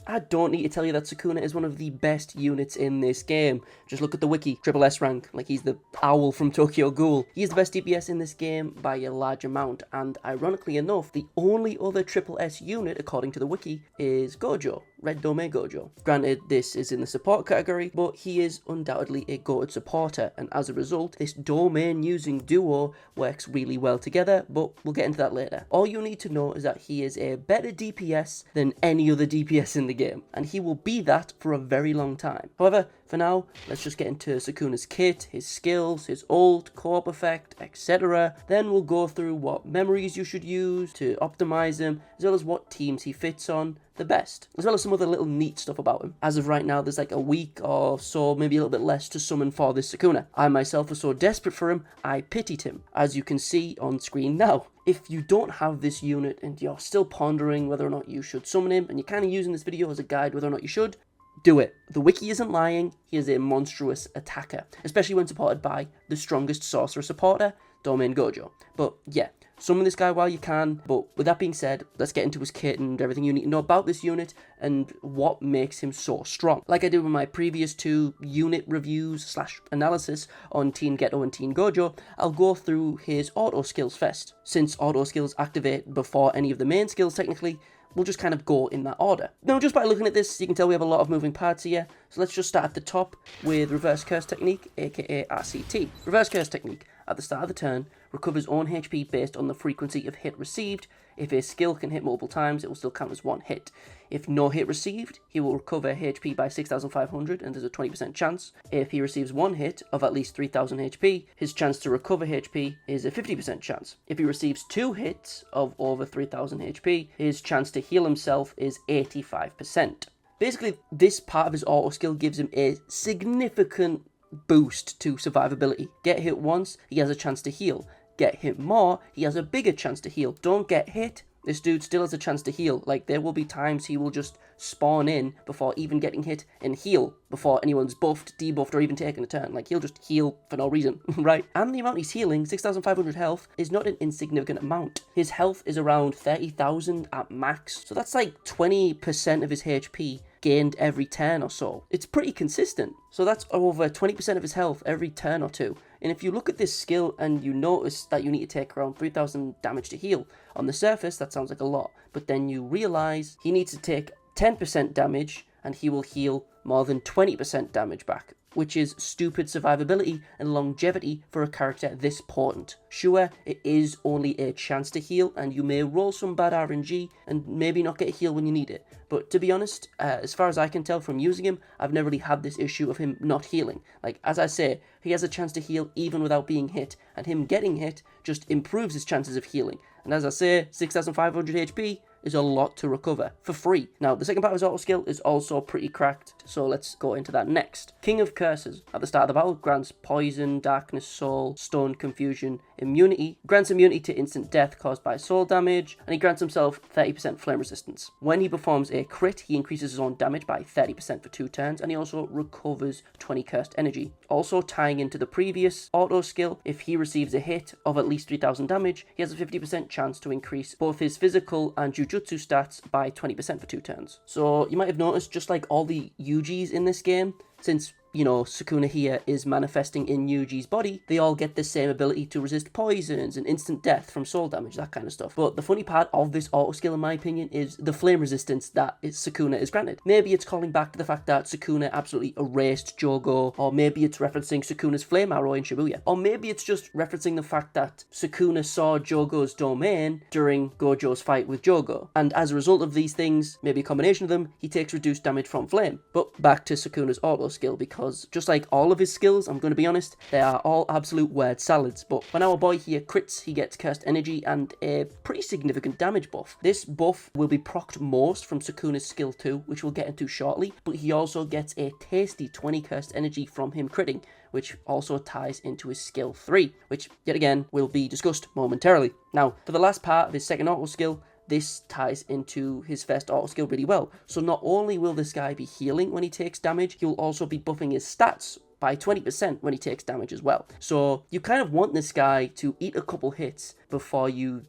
I don't need to tell you that Sukuna is one of the best units in this game. Just look at the wiki, triple S rank, like he's the owl from Tokyo Ghoul. He is the best DPS in this game by a large amount, and ironically enough, the only other triple S unit, according to the wiki, is Gojo, Red Domain Gojo. Granted, this is in the support category, but he is undoubtedly a goated supporter, and as a result, this domain using duo works really well together, but we'll get into that later. All you need to know is that he is a better DPS than any other DPS in the game, and he will be that for a very long time. However, for now, let's just get into Sukuna's kit, his skills, his ult, co-op effect, etc. Then we'll go through what memories you should use to optimize him, as well as what teams he fits on the best, as well as some other little neat stuff about him. As of right now, there's like a week or so, maybe a little bit less, to summon for this Sukuna. I myself was so desperate for him, I pitied him, as you can see on screen now. If you don't have this unit and you're still pondering whether or not you should summon him, and you're kind of using this video as a guide whether or not you should, do it. The wiki isn't lying, he is a monstrous attacker, especially when supported by the strongest sorcerer supporter, Domain Gojo. But yeah, summon this guy while you can. But with that being said, let's get into his kit and everything you need to know about this unit and what makes him so strong. Like I did with my previous two unit reviews / analysis on Teen Geto and Teen Gojo, I'll go through his auto skills first. Since auto skills activate before any of the main skills technically, we'll just kind of go in that order. Now, just by looking at this, you can tell we have a lot of moving parts here. So let's just start at the top with Reverse Curse Technique, aka RCT. Reverse Curse Technique, at the start of the turn, recovers own HP based on the frequency of hit received. If a skill can hit multiple times, it will still count as one hit. If no hit received, he will recover HP by 6,500 and there's a 20% chance. If he receives one hit of at least 3,000 HP, his chance to recover HP is a 50% chance. If he receives two hits of over 3,000 HP, his chance to heal himself is 85%. Basically, this part of his auto skill gives him a significant boost to survivability. Get hit once, he has a chance to heal. Get hit more, he has a bigger chance to heal. Don't get hit, this dude still has a chance to heal. Like, there will be times he will just spawn in before even getting hit and heal before anyone's buffed, debuffed, or even taken a turn. Like, he'll just heal for no reason, right? And the amount he's healing, 6,500 health, is not an insignificant amount. His health is around 30,000 at max, so that's like 20% of his HP gained every turn or so. It's pretty consistent. So that's over 20% of his health every turn or two. And if you look at this skill and you notice that you need to take around 3,000 damage to heal, on the surface that sounds like a lot, but then you realize he needs to take 10% damage and he will heal more than 20% damage back, which is stupid survivability and longevity for a character this potent. Sure, it is only a chance to heal, and you may roll some bad RNG and maybe not get a heal when you need it. But to be honest, as far as I can tell from using him, I've never really had this issue of him not healing. Like, as I say, he has a chance to heal even without being hit, and him getting hit just improves his chances of healing. And as I say, 6,500 HP is a lot to recover for free. Now, the second part of his auto skill is also pretty cracked, so let's go into that next. King of Curses. At the start of the battle, grants poison, darkness, soul, stun, confusion, immunity, grants immunity to instant death caused by soul damage, and he grants himself 30% flame resistance. When he performs a crit, he increases his own damage by 30% for 2 turns, and he also recovers 20 cursed energy. Also tying into the previous auto skill, if he receives a hit of at least 3,000 damage, he has a 50% chance to increase both his physical and Jujutsu stats by 20% for 2 turns. So you might have noticed, just like all the Yugis in this game, since, you know, Sukuna here is manifesting in Yuji's body, they all get the same ability to resist poisons and instant death from soul damage, that kind of stuff. But the funny part of this auto skill, in my opinion, is the flame resistance that Sukuna is granted. Maybe it's calling back to the fact that Sukuna absolutely erased Jogo, or maybe it's referencing Sukuna's flame arrow in Shibuya, or maybe it's just referencing the fact that Sukuna saw Jogo's domain during Gojo's fight with Jogo, and as a result of these things, maybe a combination of them, he takes reduced damage from flame. But back to Sukuna's auto skill, because just like all of his skills, I'm going to be honest, they are all absolute word salads. But when our boy here crits, he gets cursed energy and a pretty significant damage buff. This buff will be procced most from Sukuna's skill 2, which we'll get into shortly, but he also gets a tasty 20 cursed energy from him critting, which also ties into his skill 3, which yet again will be discussed momentarily. Now, for the last part of his second auto skill, this ties into his first auto skill really well. So not only will this guy be healing when he takes damage, he will also be buffing his stats by 20% when he takes damage as well. So you kind of want this guy to eat a couple hits before you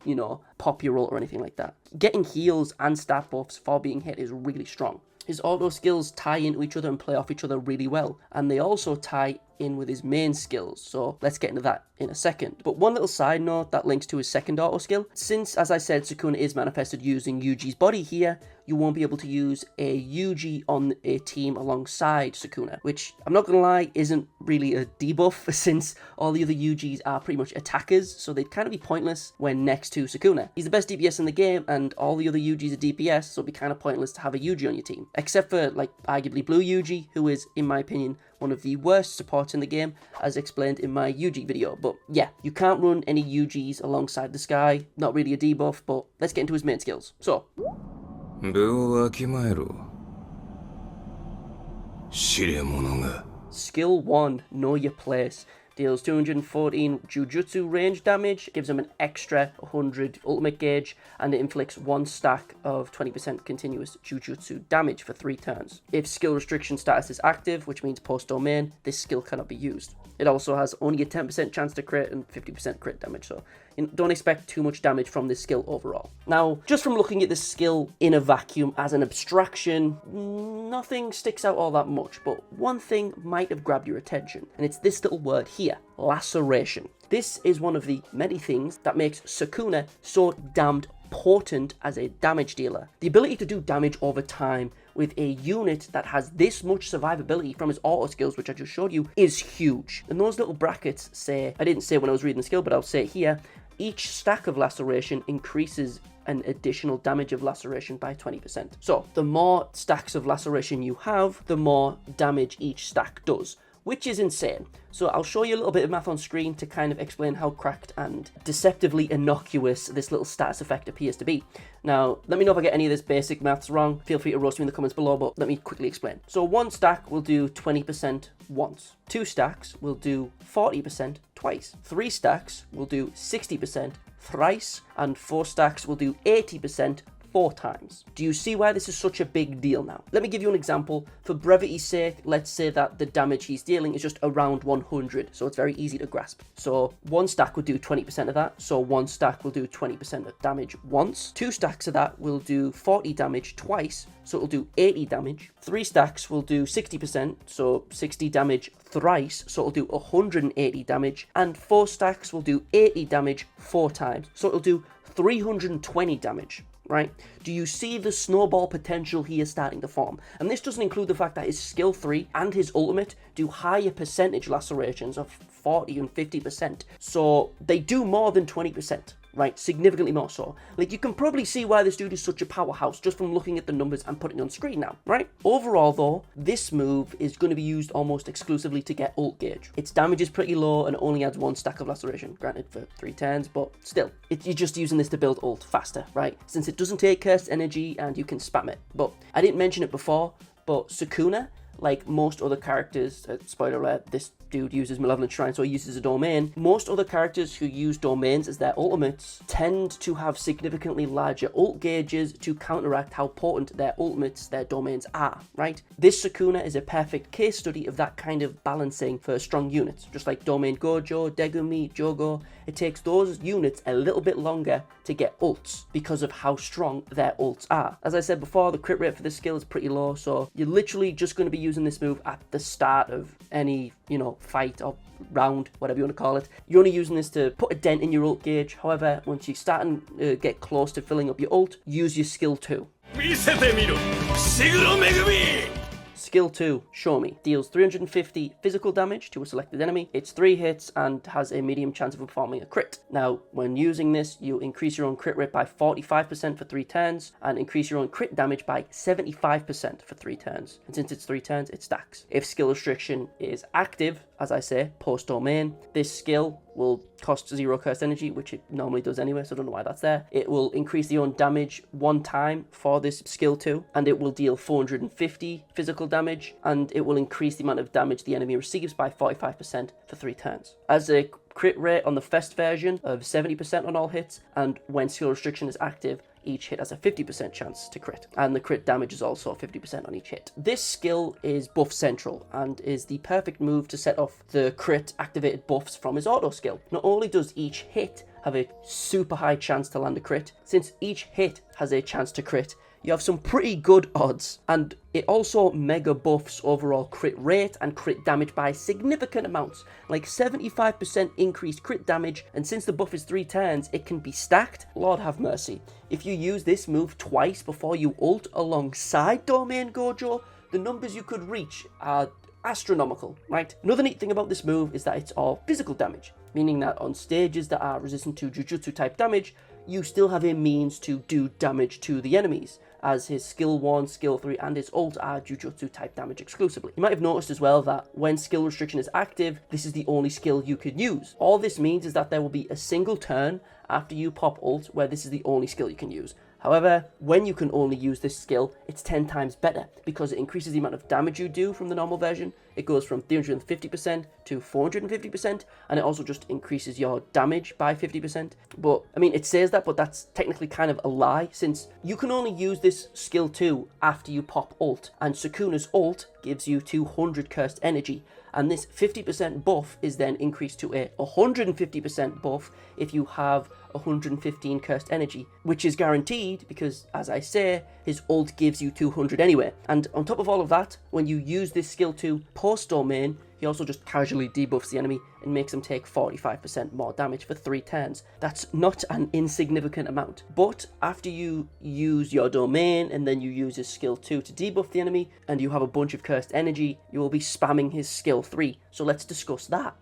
pop your ult or anything like that. Getting heals and stat buffs for being hit is really strong. His auto skills tie into each other and play off each other really well, and they also tie in with his main skills, so let's get into that in a second. But one little side note that links to his second auto skill, since, as I said, Sukuna is manifested using Yuji's body here, you won't be able to use a Yuji on a team alongside Sukuna, which, I'm not gonna lie, isn't really a debuff, since all the other Yujis are pretty much attackers, so they'd kind of be pointless when next to Sukuna. He's the best DPS in the game, and all the other Yujis are DPS, so it'd be kind of pointless to have a Yuji on your team. Except for, like, arguably Blue Yuji, who is, in my opinion, one of the worst supports in the game, as explained in my Yuji video. But yeah, you can't run any Yujis alongside this guy. Not really a debuff, but let's get into his main skills. So, Skill 1, Know Your Place. Deals 214 Jujutsu range damage, gives him an extra 100 ultimate gauge, and it inflicts 1 stack of 20% continuous Jujutsu damage for 3 turns. If skill restriction status is active, which means post-domain, this skill cannot be used. It also has only a 10% chance to crit and 50% crit damage, so don't expect too much damage from this skill overall. Now, just from looking at this skill in a vacuum as an abstraction, nothing sticks out all that much, but one thing might have grabbed your attention, and it's this little word here, laceration. This is one of the many things that makes Sukuna so damned potent as a damage dealer. The ability to do damage over time with a unit that has this much survivability from his auto skills, which I just showed you, is huge. And those little brackets say, I didn't say when I was reading the skill, but I'll say it here, each stack of laceration increases an additional damage of laceration by 20%. So the more stacks of laceration you have, the more damage each stack does, which is insane. So I'll show you a little bit of math on screen to kind of explain how cracked and deceptively innocuous this little status effect appears to be. Now, let me know if I get any of this basic maths wrong. Feel free to roast me in the comments below, but let me quickly explain. So 1 stack will do 20% once. 2 stacks will do 40% twice. 3 stacks will do 60% thrice, and 4 stacks will do 80% 4 times. Do you see why this is such a big deal now? Let me give you an example. For brevity's sake, let's say that the damage he's dealing is just around 100, so it's very easy to grasp. So 1 stack would do 20% of that, so 1 stack will do 20% of damage once. 2 stacks of that will do 40 damage twice, so it'll do 80 damage. 3 stacks will do 60%, so 60 damage thrice, so it'll do 180 damage. And 4 stacks will do 80 damage 4 times, so it'll do 320 damage. Right? Do you see the snowball potential he is starting to form? And this doesn't include the fact that his skill 3 and his ultimate do higher percentage lacerations of 40 and 50%. So they do more than 20%. Right, significantly more so. Like, you can probably see why this dude is such a powerhouse just from looking at the numbers I'm putting on screen now, right? Overall though, this move is going to be used almost exclusively to get ult gauge. Its damage is pretty low and it only adds 1 stack of laceration, granted for 3 turns, but still, you're just using this to build ult faster, right? Since it doesn't take cursed energy and you can spam it. But I didn't mention it before, but Sukuna, like most other characters, spoiler alert, this dude uses Malevolent Shrine, so he uses a domain. Most other characters who use domains as their ultimates tend to have significantly larger ult gauges to counteract how potent their ultimates, their domains are, right? This Sukuna is a perfect case study of that kind of balancing for strong units. Just like domain Gojo, Degumi, Jogo, it takes those units a little bit longer to get ults because of how strong their ults are. As I said before, the crit rate for this skill is pretty low, so you're literally just going to be using this move at the start of any, fight or round, whatever you want to call it. You're only using this to put a dent in your ult gauge. However, once you start and get close to filling up your ult, use your skill 2. Skill 2, Show Me, deals 350 physical damage to a selected enemy. It's 3 hits and has a medium chance of performing a crit. Now, when using this, you increase your own crit rate by 45% for 3 turns and increase your own crit damage by 75% for 3 turns. And since it's 3 turns, it stacks. If skill restriction is active, as I say, post-domain, this skill will cost 0 cursed energy, which it normally does anyway, so I don't know why that's there. It will increase your own damage 1 time for this skill 2, and it will deal 450 physical damage, and it will increase the amount of damage the enemy receives by 45% for 3 turns. As a crit rate on the Fest version of 70% on all hits, and when skill restriction is active, each hit has a 50% chance to crit, and the crit damage is also 50% on each hit. This skill is buff central and is the perfect move to set off the crit activated buffs from his auto skill. Not only does each hit have a super high chance to land a crit, since each hit has a chance to crit, you have some pretty good odds. And it also mega buffs overall crit rate and crit damage by significant amounts, like 75% increased crit damage, and since the buff is 3 turns, it can be stacked. Lord have mercy. If you use this move twice before you ult alongside Domain Gojo, the numbers you could reach are astronomical, right? Another neat thing about this move is that it's all physical damage, meaning that on stages that are resistant to Jujutsu type damage, you still have a means to do damage to the enemies, as his skill 1, skill 3 and his ult are Jujutsu type damage exclusively. You might have noticed as well that when skill restriction is active, this is the only skill you can use. All this means is that there will be a single turn after you pop ult where this is the only skill you can use. However, when you can only use this skill, it's 10 times better because it increases the amount of damage you do from the normal version. It goes from 350% to 450%, and it also just increases your damage by 50%. But, I mean, it says that, but that's technically kind of a lie, since you can only use this skill 2 after you pop ult, and Sukuna's ult gives you 200 cursed energy, and this 50% buff is then increased to a 150% buff if you have 115 cursed energy, which is guaranteed because, as I say, his ult gives you 200 anyway. And on top of all of that, when you use this skill 2 post-domain, he also just casually debuffs the enemy and makes them take 45% more damage for 3 turns. That's not an insignificant amount. But after you use your domain and then you use his skill 2 to debuff the enemy and you have a bunch of cursed energy, you will be spamming his skill 3. So let's discuss that.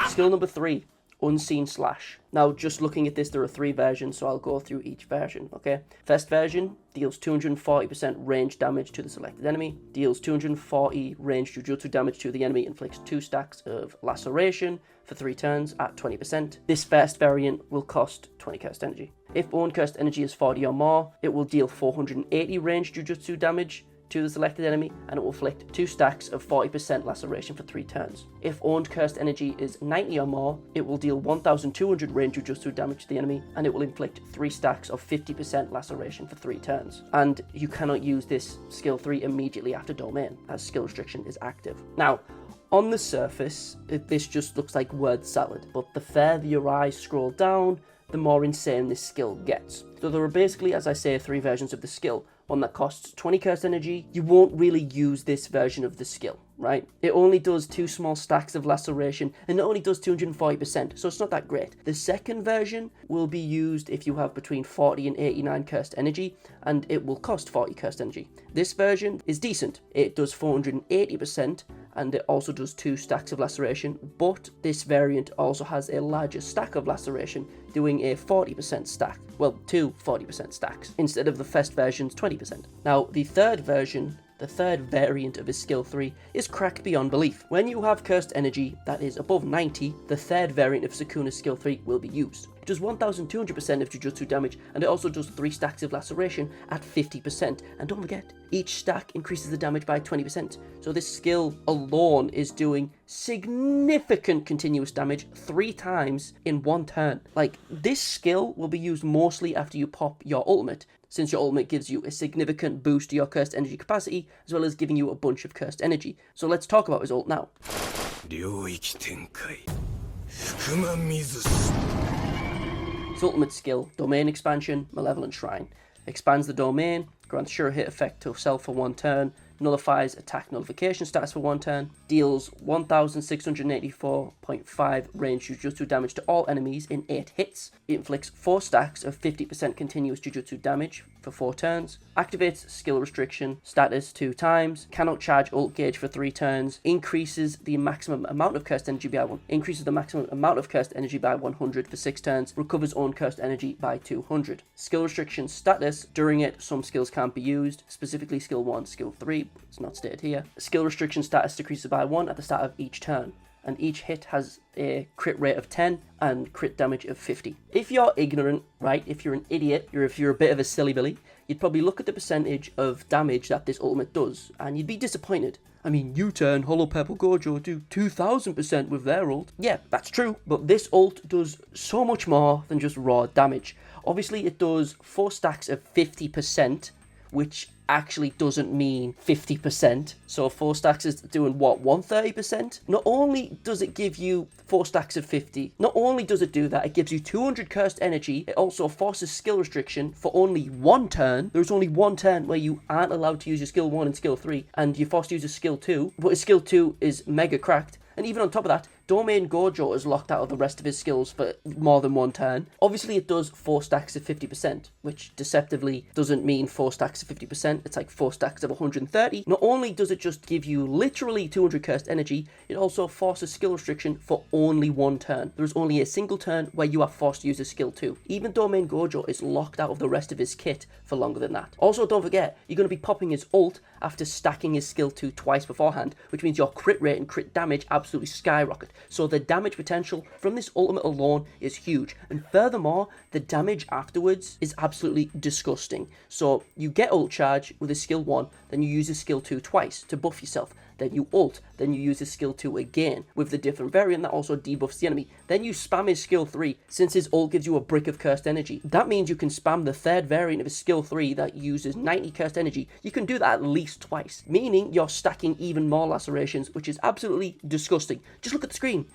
Skill number 3. Unseen Slash. Now, just looking at this, there are 3 versions, so I'll go through each version, okay? First version deals 240% range damage to the selected enemy, deals 240 range Jujutsu damage to the enemy, inflicts 2 stacks of laceration for 3 turns at 20%. This first variant will cost 20 cursed energy. If own cursed energy is 40 or more, it will deal 480 range Jujutsu damage to the selected enemy, and it will inflict 2 stacks of 40% laceration for 3 turns. If owned cursed energy is 90 or more, it will deal 1200 range Jujutsu damage to the enemy, and it will inflict 3 stacks of 50% laceration for 3 turns. And you cannot use this skill 3 immediately after domain, as skill restriction is active. Now, on the surface, this just looks like word salad, but the further your eyes scroll down, the more insane this skill gets. So there are basically, as I say, 3 versions of the skill. One that costs 20 cursed energy. You won't really use this version of the skill, right? It only does 2 small stacks of laceration, and it only does 240%, so it's not that great. The second version will be used if you have between 40 and 89 cursed energy, and it will cost 40 cursed energy. This version is decent. It does 480%, and it also does 2 stacks of laceration, but this variant also has a larger stack of laceration, doing a 40% stack. Well, 2 40% stacks, instead of the first version's 20%. Now, the third version, the third variant of his skill 3, is cracked beyond belief. When you have cursed energy that is above 90, the third variant of Sukuna's skill 3 will be used. It does 1200% of Jujutsu damage, and it also does 3 stacks of laceration at 50%. And don't forget, each stack increases the damage by 20%. So this skill alone is doing significant continuous damage 3 times in 1 turn. Like, this skill will be used mostly after you pop your ultimate, since your ultimate gives you a significant boost to your cursed energy capacity, as well as giving you a bunch of cursed energy. So let's talk about his ult now. His ultimate skill, Domain Expansion, Malevolent Shrine. Expands the domain, grants sure hit effect to self for 1 turn, nullifies attack nullification status for 1 turn, deals 1684.5 range Jujutsu damage to all enemies in 8 hits. It inflicts 4 stacks of 50% continuous Jujutsu damage for 4 turns, activates skill restriction status 2 times, cannot charge ult gauge for 3 turns, increases the maximum amount of cursed energy by 100 for 6 turns, recovers own cursed energy by 200. Skill restriction status, during it some skills can't be used, specifically skill 1, skill 3, it's not stated here. Skill restriction status decreases by 1 at the start of each turn, and each hit has a crit rate of 10 and crit damage of 50. If you're ignorant, right, if you're an idiot, if you're a bit of a silly billy, you'd probably look at the percentage of damage that this ultimate does, and you'd be disappointed. I mean, U-Turn, Hollow Pebble Gojo do 2000% with their ult. Yeah, that's true, but this ult does so much more than just raw damage. Obviously, it does 4 stacks of 50%, which actually doesn't mean 50%. So 4 stacks is doing what, 130%? Not only does it give you 4 stacks of 50, not only does it do that, it gives you 200 cursed energy. It also forces skill restriction for only 1 turn. There's only 1 turn where you aren't allowed to use your skill 1 and skill 3, and you're forced to use a skill 2, but his skill 2 is mega cracked. And even on top of that, Domain Gojo is locked out of the rest of his skills for more than 1 turn. Obviously, it does 4 stacks of 50%, which deceptively doesn't mean 4 stacks of 50%. It's like 4 stacks of 130. Not only does it just give you literally 200 cursed energy, it also forces skill restriction for only 1 turn. There is only a single turn where you are forced to use a skill 2. Even Domain Gojo is locked out of the rest of his kit for longer than that. Also, don't forget, you're going to be popping his ult after stacking his skill 2 twice beforehand, which means your crit rate and crit damage absolutely skyrocket. So the damage potential from this ultimate alone is huge. And furthermore, the damage afterwards is absolutely disgusting. So you get ult charge with a skill 1, then you use a skill 2 twice to buff yourself. Then you ult, then you use his skill 2 again with the different variant that also debuffs the enemy. Then you spam his skill 3, since his ult gives you a brick of cursed energy. That means you can spam the 3rd variant of his skill 3 that uses 90 cursed energy. You can do that at least twice, meaning you're stacking even more lacerations, which is absolutely disgusting. Just look at the screen.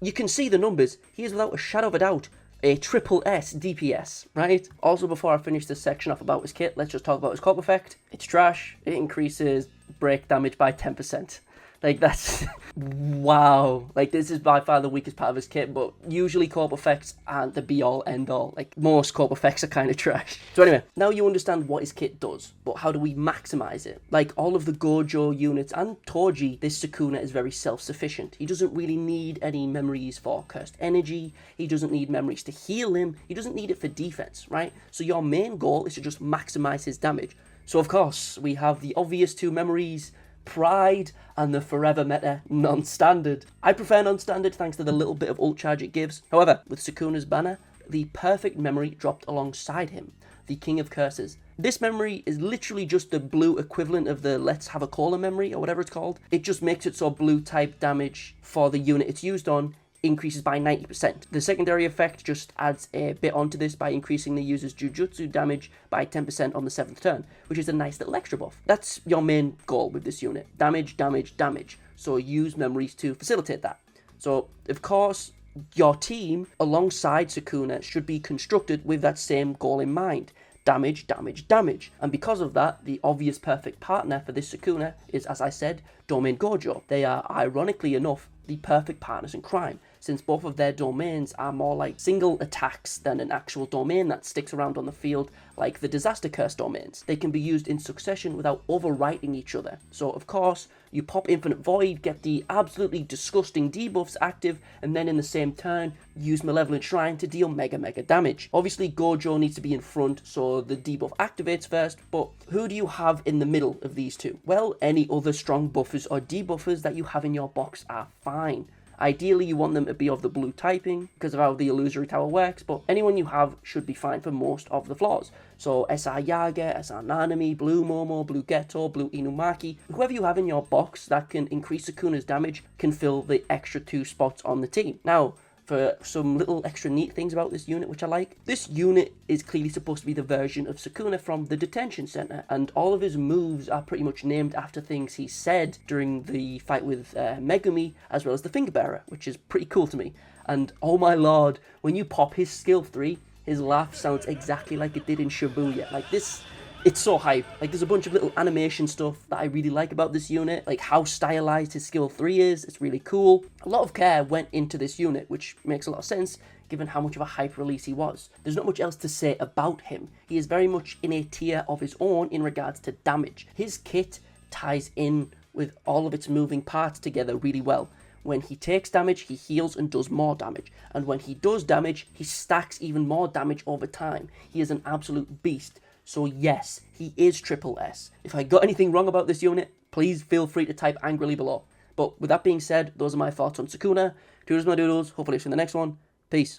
You can see the numbers. He is without a shadow of a doubt a triple S DPS, right? Also, before I finish this section off about his kit, let's just talk about his corp effect. It's trash. It increases break damage by 10%. Like, that's... wow. Like, this is by far the weakest part of his kit, but usually corp effects aren't the be-all, end-all. Like, most corp effects are kind of trash. So anyway, now you understand what his kit does, but how do we maximize it? Like all of the Gojo units and Toji, this Sukuna is very self-sufficient. He doesn't really need any memories for cursed energy. He doesn't need memories to heal him. He doesn't need it for defense, right? So your main goal is to just maximize his damage. So of course, we have the obvious 2 memories, Pride and the forever meta non-standard. I prefer non-standard thanks to the little bit of ult charge it gives. However, with Sukuna's banner, the perfect memory dropped alongside him, the King of Curses. This memory is literally just the blue equivalent of the Let's Have a Cola memory, or whatever it's called. It just makes it so blue type damage for the unit it's used on increases by 90%. The secondary effect just adds a bit onto this by increasing the user's Jujutsu damage by 10% on the 7th turn, which is a nice little extra buff. That's your main goal with this unit. Damage, damage, damage. So use memories to facilitate that. So, of course, your team alongside Sukuna should be constructed with that same goal in mind. Damage, damage, damage. And because of that, the obvious perfect partner for this Sukuna is, as I said, Domain Gojo. They are, ironically enough, the perfect partners in crime, since both of their domains are more like single attacks than an actual domain that sticks around on the field like the disaster curse domains. They can be used in succession without overwriting each other. So of course, you pop Infinite Void, get the absolutely disgusting debuffs active, and then in the same turn, use Malevolent Shrine to deal mega damage. Obviously, Gojo needs to be in front, so the debuff activates first, but who do you have in the middle of these two? Well, any other strong buffers or debuffers that you have in your box are fine. Ideally, you want them to be of the blue typing because of how the illusory tower works, but anyone you have should be fine for most of the flaws. So SR Yaga, SR Nanami, Blue Momo, Blue Geto, Blue Inumaki, whoever you have in your box that can increase Sukuna's damage can fill the extra 2 spots on the team. Now, for some little extra neat things about this unit which I like. This unit is clearly supposed to be the version of Sukuna from the detention center, and all of his moves are pretty much named after things he said during the fight with Megumi, as well as the Finger Bearer, which is pretty cool to me. And oh my lord, when you pop his skill 3, his laugh sounds exactly like it did in Shibuya. Like this, it's so hype. Like there's a bunch of little animation stuff that I really like about this unit, like how stylized his skill 3 is. It's really cool. A lot of care went into this unit, which makes a lot of sense given how much of a hype release he was. There's not much else to say about him. He is very much in a tier of his own in regards to damage. His kit ties in with all of its moving parts together really well. When he takes damage, he heals and does more damage. And when he does damage, he stacks even more damage over time. He is an absolute beast. So yes, he is triple S. If I got anything wrong about this unit, please feel free to type angrily below. But with that being said, those are my thoughts on Sukuna. Toodles my doodles, hopefully see you in the next one. Peace.